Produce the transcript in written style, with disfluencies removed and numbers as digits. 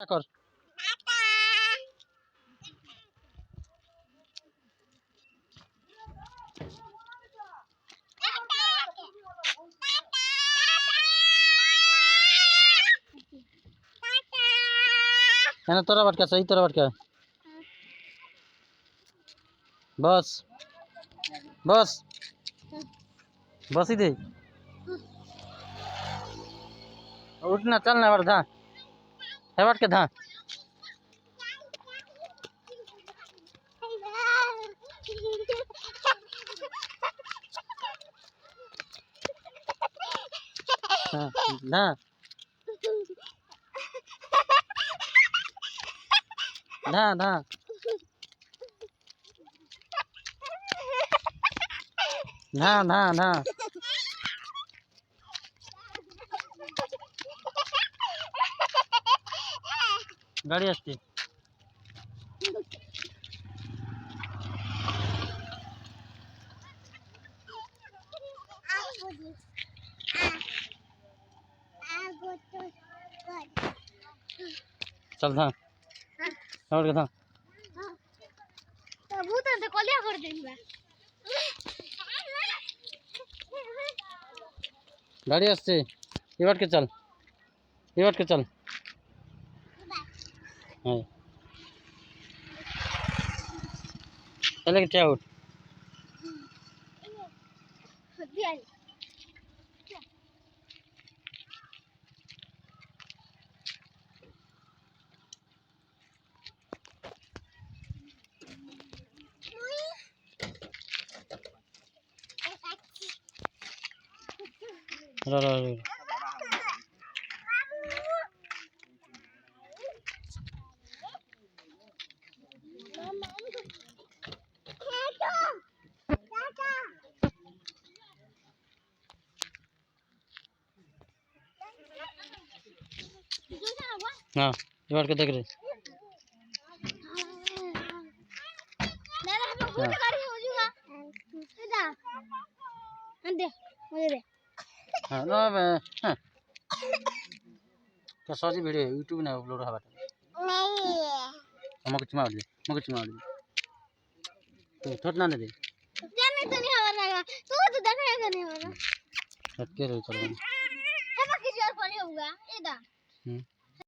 कर है तोरा बटका सही तोरा बटका बस बस बस ही दे उठना चलना वर्धा है बटके धा ना ना ना ना ना ना गाड़ी आसती चल धा और धा तो भूत से कोलिया कर देबा गाड़ी आसती ये बट के चल ये बट के चल हां चले के उठ रो रो रो हाँ ये बार के देख रहे हाँ ना मैं क्या सॉरी वीडियो यूट्यूब ने अपलोड हवा नहीं मगर चुमा दे तो थोड़ा ना दे जाने तो नहीं हवा लगा तो देखा नहीं हवा हट के रही चलो है किसी और पर होगा एदा